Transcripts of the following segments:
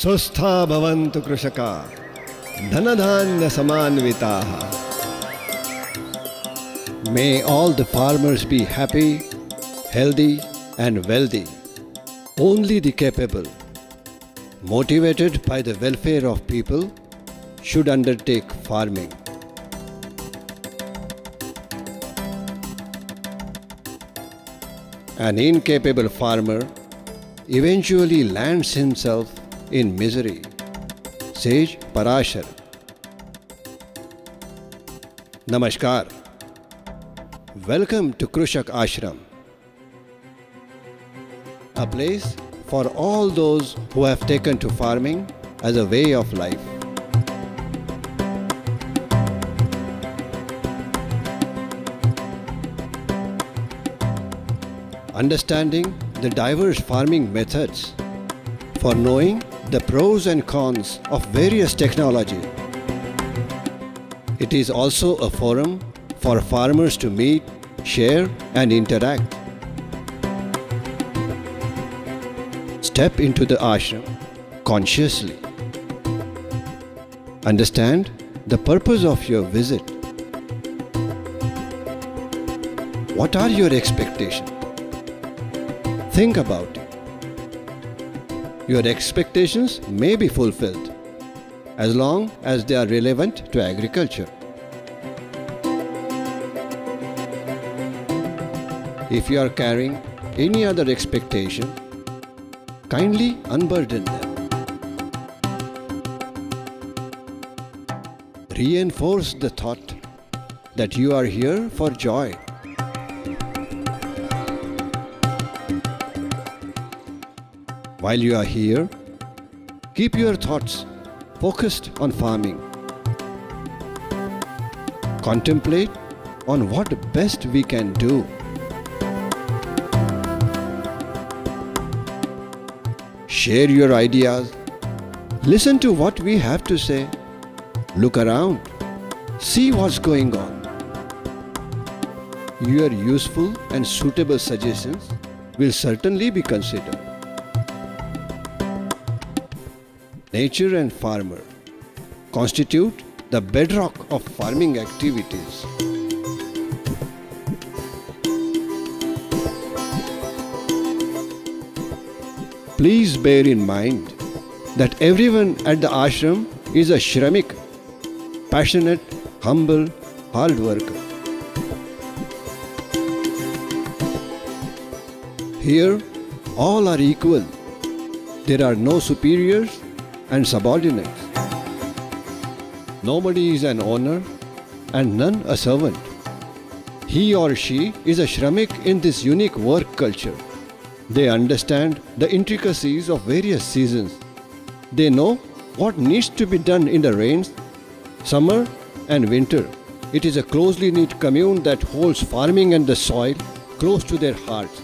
स्वस्था भवन्तु कृषका धनधान्य समान्विताः. May all the farmers be happy, healthy and wealthy. Only the capable, motivated by the welfare of people, should undertake farming. An incapable farmer eventually lands himself in misery. Sage Parashar. Namaskar. Welcome to Krushak Ashram, a place for all those who have taken to farming as a way of life. Understanding the diverse farming methods, for knowing the pros and cons of various technologies. It is also a forum for farmers to meet, share and interact. Step into the ashram consciously. Understand the purpose of your visit. What are your expectations? Think about it. Your expectations may be fulfilled as long as they are relevant to agriculture. If you are carrying any other expectation, kindly unburden them. Reinforce the thought that you are here for joy. While you are here, keep your thoughts focused on farming. Contemplate on what best we can do. Share your ideas. Listen to what we have to say. Look around. See what's going on. Your useful and suitable suggestions will certainly be considered. Nature and farmer constitute the bedrock of farming activities. Please bear in mind that everyone at the ashram is a shramik, passionate, humble, hard worker. Here, all are equal. There are no superiors and subordinates. Nobody is an owner and none a servant. He or she is a shramik in this unique work culture. They understand the intricacies of various seasons. They know what needs to be done in the rains, summer and winter. It is a closely knit commune that holds farming and the soil close to their hearts.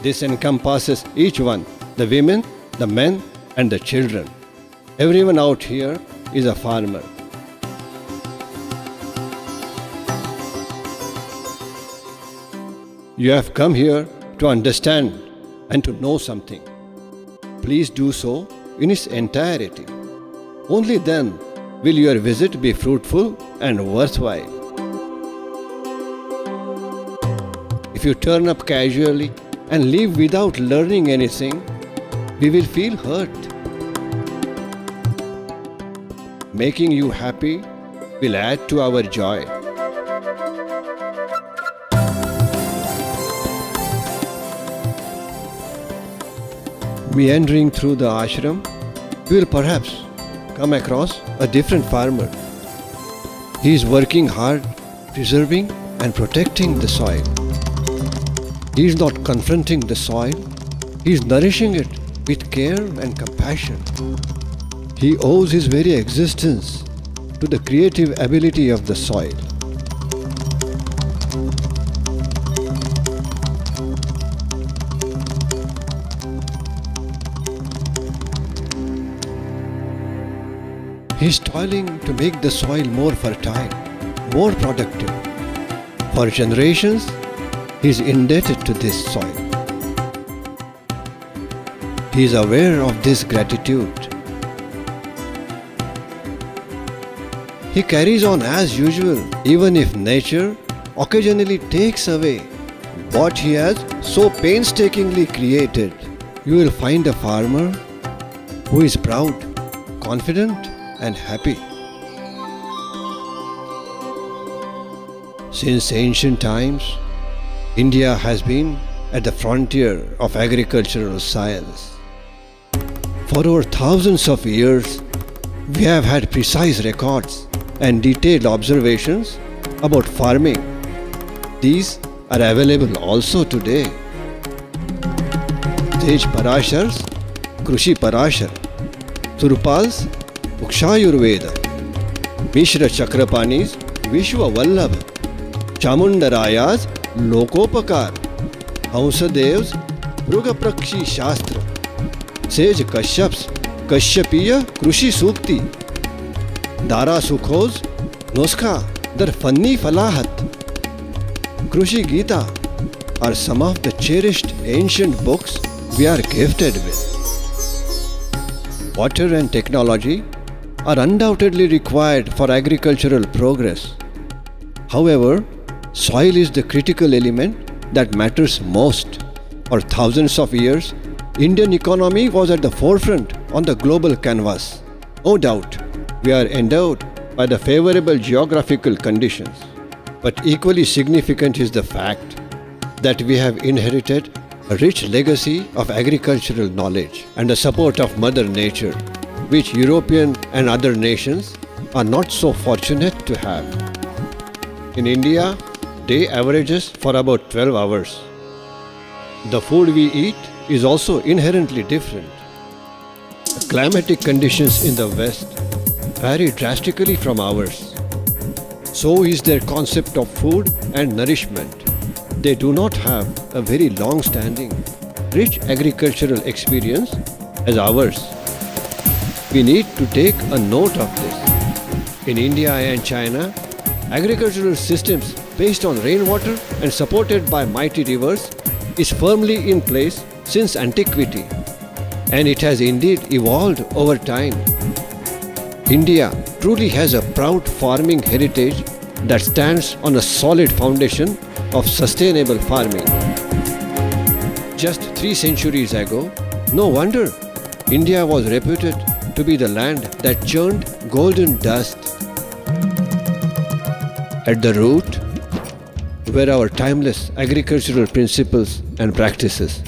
This encompasses each one, the women, the men and the children. Everyone out here is a farmer. You have come here to understand and to know something. Please do so in its entirety. Only then will your visit be fruitful and worthwhile. If you turn up casually and leave without learning anything, we will feel hurt. Making you happy will add to our joy. Meandering through the ashram, you will perhaps come across a different farmer. He is working hard, preserving and protecting the soil. He is not confronting the soil, he is nourishing it with care and compassion. He owes his very existence to the creative ability of the soil. He is toiling to make the soil more fertile, more productive. For generations, he is indebted to this soil. He is aware of this gratitude He carries on as usual, even if nature occasionally takes away what he has so painstakingly created. You will find a farmer who is proud, confident, and happy. Since ancient times, India has been at the frontier of agricultural science. For over thousands of years, we have had precise records and detailed observations about farming. These are available also today. Sage Parashar's Krushi Parashar, Surpal's Ukshayurveda, Mishra Chakrapani's Vishwa Vallabha, Chamundaraya's Lokopakar, Hamsadev's Brugaprakshi Shastra, Sage Kashyap's Kashyapiya Krushi Sukti, Dara Sukho's Nuskha Dar Fanni Falahat, Krushi Gita are some of the cherished ancient books we are gifted with. Water and technology are undoubtedly required for agricultural progress. However, soil is the critical element that matters most. For thousands of years, Indian economy was at the forefront on the global canvas. No doubt, we are endowed by the favorable geographical conditions. But equally significant is the fact that we have inherited a rich legacy of agricultural knowledge and the support of Mother Nature, which European and other nations are not so fortunate to have. In India, day averages for about 12 hours. The food we eat is also inherently different. The climatic conditions in the West vary drastically from ours. So is their concept of food and nourishment. They do not have a very long-standing, rich agricultural experience as ours. We need to take a note of this. In India and China, agricultural systems based on rainwater and supported by mighty rivers is firmly in place since antiquity, and it has indeed evolved over time. India truly has a proud farming heritage that stands on a solid foundation of sustainable farming. Just 3 centuries ago, no wonder India was reputed to be the land that churned golden dust. At the root were our timeless agricultural principles and practices.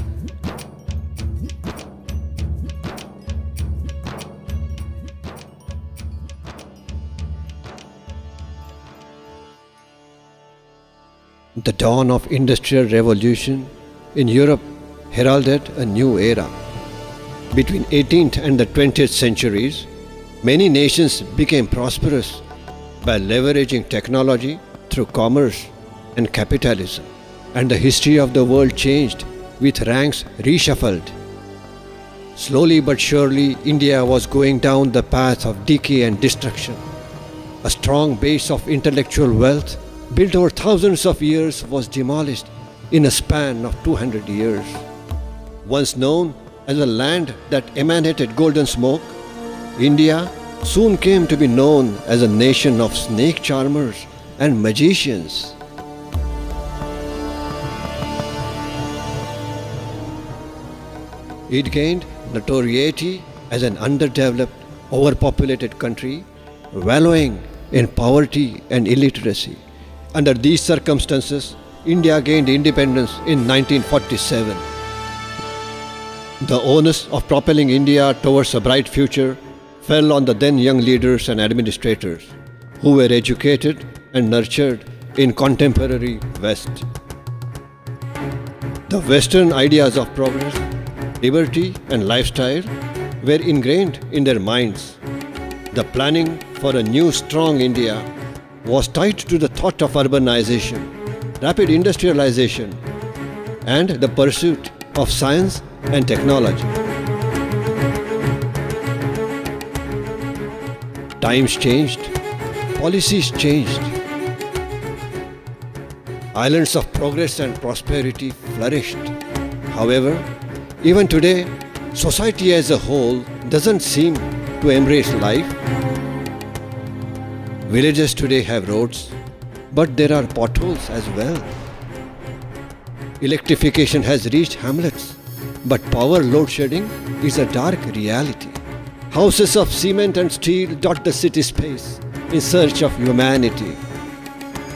The dawn of Industrial Revolution in Europe heralded a new era. Between 18th and the 20th centuries, many nations became prosperous by leveraging technology through commerce and capitalism, and the history of the world changed with ranks reshuffled. Slowly but surely, India was going down the path of decay and destruction. A strong base of intellectual wealth built over thousands of years was demolished in a span of 200 years. Once known as a land that emanated golden smoke, India soon came to be known as a nation of snake charmers and magicians. It gained notoriety as an underdeveloped, overpopulated country, wallowing in poverty and illiteracy. Under these circumstances, India gained independence in 1947. The onus of propelling India towards a bright future fell on the then young leaders and administrators who were educated and nurtured in contemporary West. The Western ideas of progress, liberty and lifestyle were ingrained in their minds. The planning for a new strong India was tied to the thought of urbanization, rapid industrialization, and the pursuit of science and technology. Times changed, policies changed. Islands of progress and prosperity flourished. However, even today, society as a whole doesn't seem to embrace life. Villages today have roads, but there are potholes as well. Electrification has reached hamlets, but power load shedding is a dark reality. Houses of cement and steel dot the city space in search of humanity.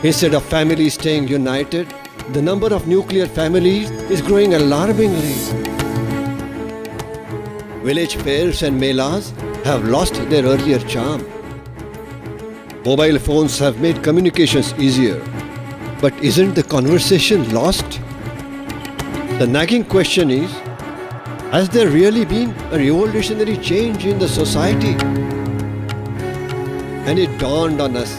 Instead of families staying united, the number of nuclear families is growing alarmingly. Village fairs and melas have lost their earlier charm. Mobile phones have made communications easier, but isn't the conversation lost? The nagging question is, has there really been a revolutionary change in the society? And it dawned on us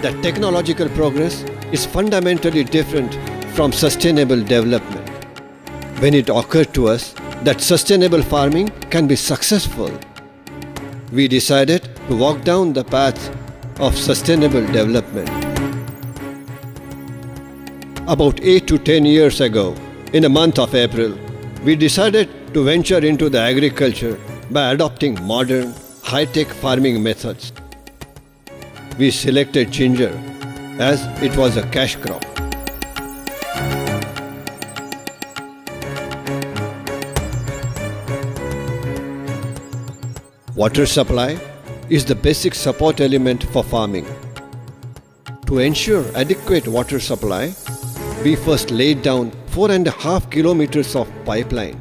that technological progress is fundamentally different from sustainable development. When it occurred to us that sustainable farming can be successful, we decided to walk down the path of sustainable development. About 8 to 10 years ago, in the month of April, we decided to venture into the agriculture by adopting modern, high-tech farming methods. We selected ginger as it was a cash crop. Water supply is the basic support element for farming. To ensure adequate water supply, we first laid down 4.5 kilometers of pipeline.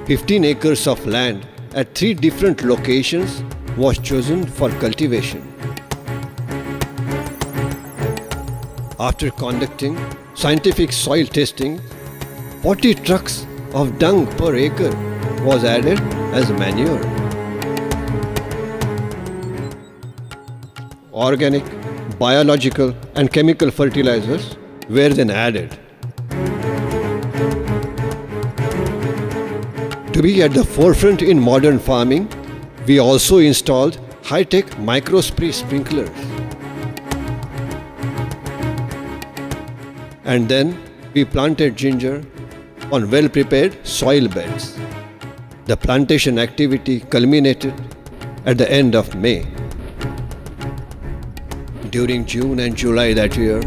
15 acres of land at 3 different locations was chosen for cultivation. After conducting scientific soil testing, 40 trucks of dung per acre was added as manure. Organic, biological and chemical fertilizers were then added. To be at the forefront in modern farming, we also installed high-tech microspray sprinklers. And then we planted ginger on well-prepared soil beds. The plantation activity culminated at the end of May. During June and July that year,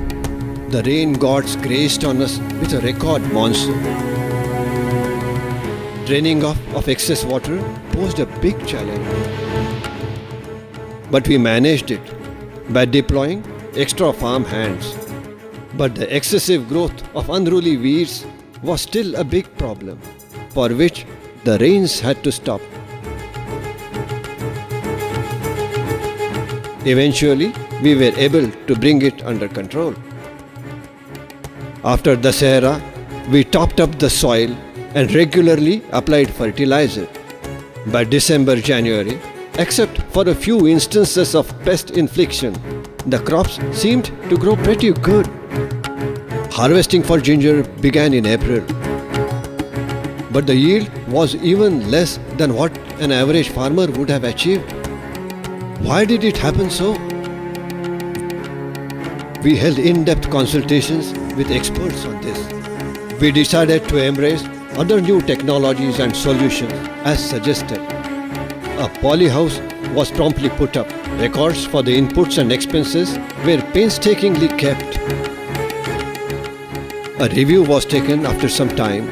the rain gods graced on us with a record monsoon. Draining off of excess water posed a big challenge. But we managed it by deploying extra farm hands. But the excessive growth of unruly weeds was still a big problem, for which the rains had to stop. Eventually, we were able to bring it under control. After Dussehra, we topped up the soil and regularly applied fertilizer. By December-January, except for a few instances of pest infliction, the crops seemed to grow pretty good. Harvesting for ginger began in April. But the yield was even less than what an average farmer would have achieved. Why did it happen so? We held in-depth consultations with experts on this. We decided to embrace other new technologies and solutions as suggested. A polyhouse was promptly put up. Records for the inputs and expenses were painstakingly kept. A review was taken after some time,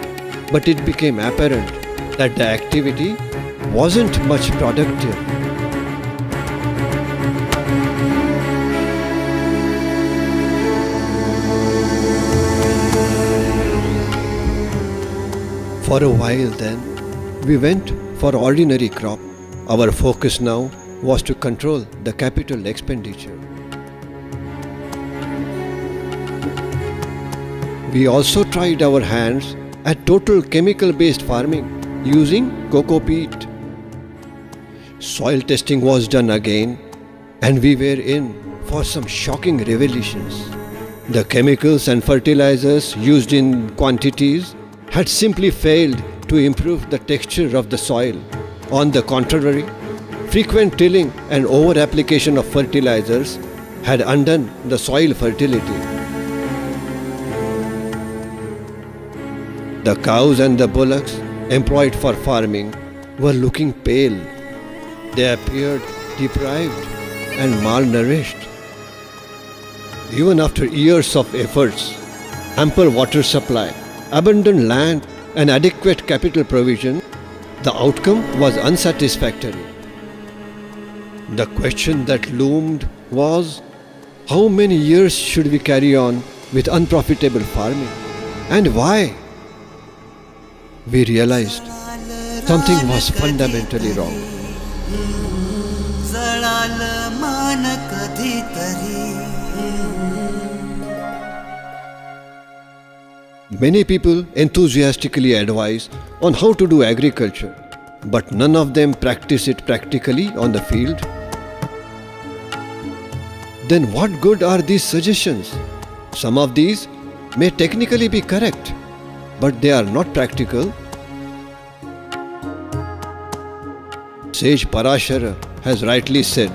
but it became apparent that the activity wasn't much productive. For a while then, we went for ordinary crop. Our focus now was to control the capital expenditure. We also tried our hands at total chemical-based farming using coco peat. Soil testing was done again, and we were in for some shocking revelations. The chemicals and fertilizers used in quantities had simply failed to improve the texture of the soil. On the contrary, frequent tilling and over-application of fertilizers had undone the soil fertility. The cows and the bullocks employed for farming were looking pale. They appeared deprived and malnourished. Even after years of efforts, ample water supply, abundant land and adequate capital provision, the outcome was unsatisfactory. The question that loomed was, how many years should we carry on with unprofitable farming, and why? We realized something was fundamentally wrong. Many people enthusiastically advise on how to do agriculture, but none of them practice it practically on the field. Then what good are these suggestions? Some of these may technically be correct, but they are not practical. Sage Parashara has rightly said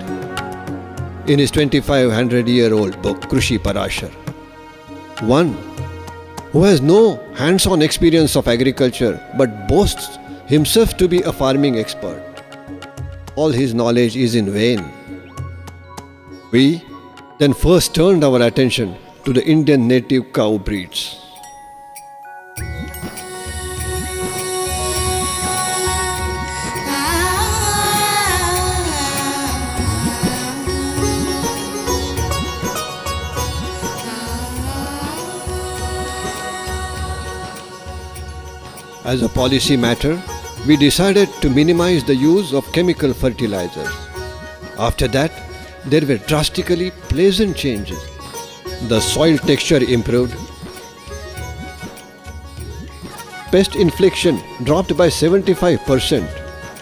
in his 2500-year-old book Krishi Parashar, one who has no hands-on experience of agriculture but boasts himself to be a farming expert, all his knowledge is in vain. We then first turned our attention to the Indian native cow breeds. As a policy matter, we decided to minimize the use of chemical fertilizers. After that, there were drastically pleasant changes. The soil texture improved. Pest infliction dropped by 75%,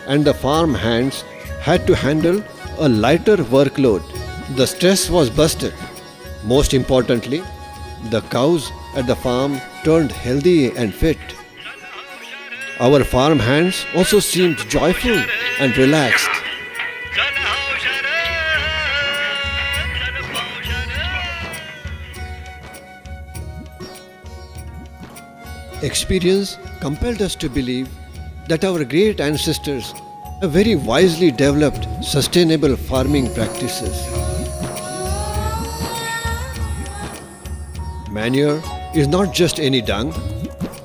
and the farm hands had to handle a lighter workload. The stress was busted. Most importantly, the cows at the farm turned healthy and fit. Our farm hands also seemed joyful and relaxed. Experience compelled us to believe that our great ancestors have very wisely developed sustainable farming practices. Manure is not just any dung,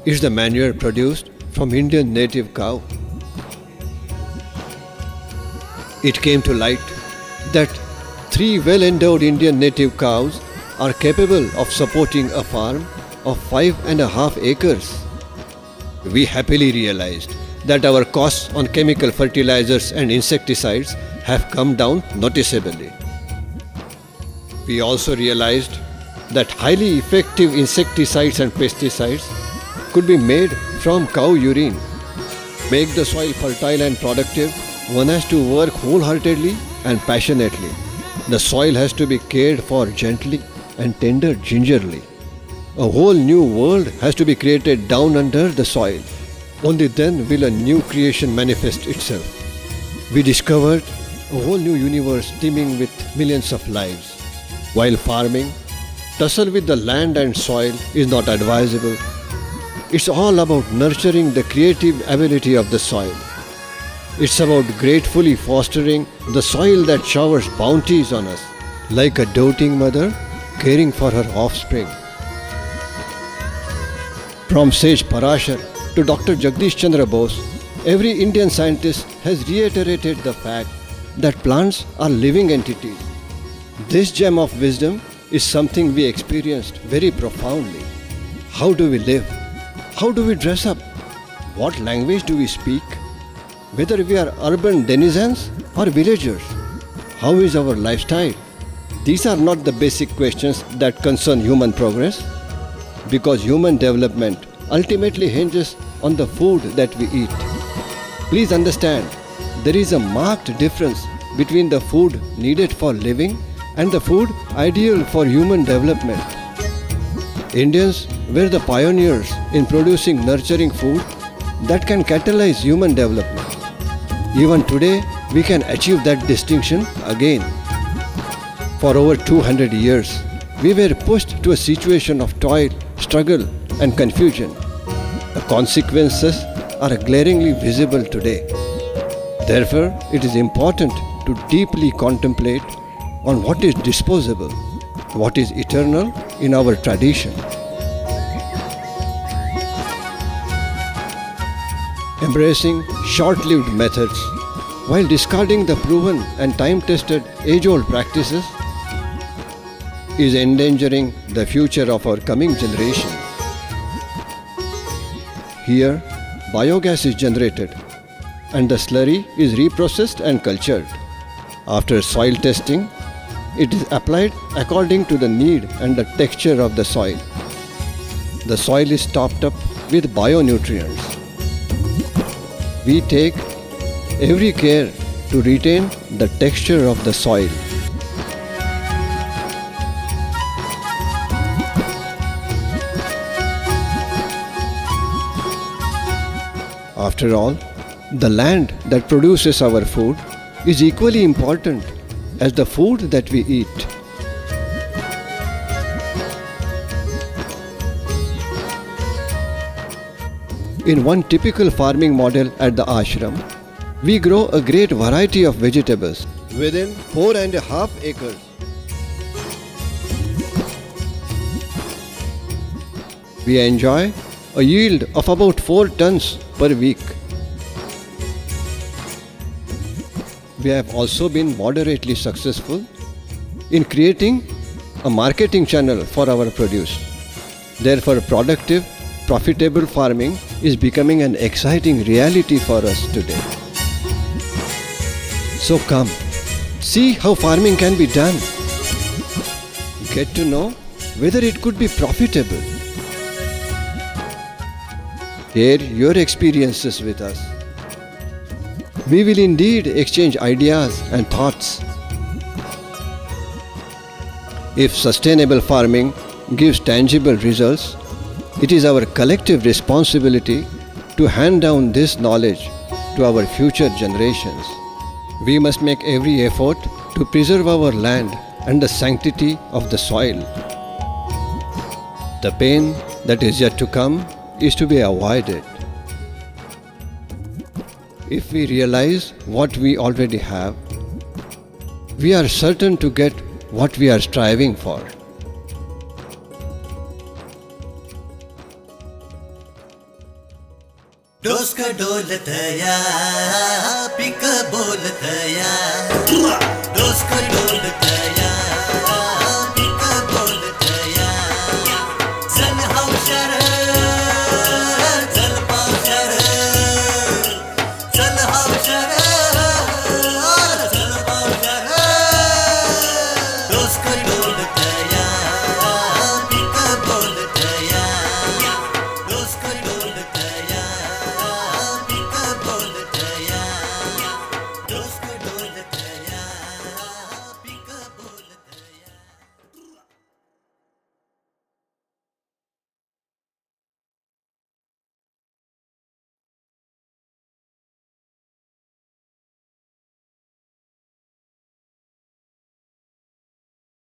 it's the manure produced from Indian native cow. It came to light that 3 well-endowed Indian native cows are capable of supporting a farm of 5.5 acres. We happily realized that our costs on chemical fertilizers and insecticides have come down noticeably. We also realized that highly effective insecticides and pesticides could be made from cow urine. Make the soil fertile and productive, one has to work wholeheartedly and passionately. The soil has to be cared for gently and tended gingerly. A whole new world has to be created down under the soil. Only then will a new creation manifest itself. We discovered a whole new universe teeming with millions of lives. While farming, tussle with the land and soil is not advisable. It's all about nurturing the creative ability of the soil. It's about gratefully fostering the soil that showers bounties on us, like a doting mother caring for her offspring. From Sage Parashar to Dr. Jagdish Chandra Bose, every Indian scientist has reiterated the fact that plants are living entities. This gem of wisdom is something we experienced very profoundly. How do we live? How do we dress up? What language do we speak? Whether we are urban denizens or villagers? How is our lifestyle? These are not the basic questions that concern human progress, because human development ultimately hinges on the food that we eat. Please understand, there is a marked difference between the food needed for living and the food ideal for human development. Indians were the pioneers in producing nurturing food that can catalyze human development. Even today, we can achieve that distinction again. For over 200 years, we were pushed to a situation of toil, struggle, and confusion. The consequences are glaringly visible today. Therefore, it is important to deeply contemplate on what is disposable, what is eternal in our tradition. Embracing short-lived methods while discarding the proven and time-tested age-old practices is endangering the future of our coming generation. Here, biogas is generated and the slurry is reprocessed and cultured. After soil testing, it is applied according to the need and the texture of the soil. The soil is topped up with bionutrients. We take every care to retain the texture of the soil. After all, the land that produces our food is equally important as the food that we eat. In one typical farming model at the ashram, we grow a great variety of vegetables within 4.5 acres. We enjoy a yield of about 4 tons per week. We have also been moderately successful in creating a marketing channel for our produce. Therefore, productive, profitable farming is becoming an exciting reality for us today. So come, see how farming can be done. Get to know whether it could be profitable. Share your experiences with us. We will indeed exchange ideas and thoughts. If sustainable farming gives tangible results, it is our collective responsibility to hand down this knowledge to our future generations. We must make every effort to preserve our land and the sanctity of the soil. The pain that is yet to come is to be avoided. If we realize what we already have, we are certain to get what we are striving for. डोस्का डोलतया Pika बोलतया डोस्का डोलतया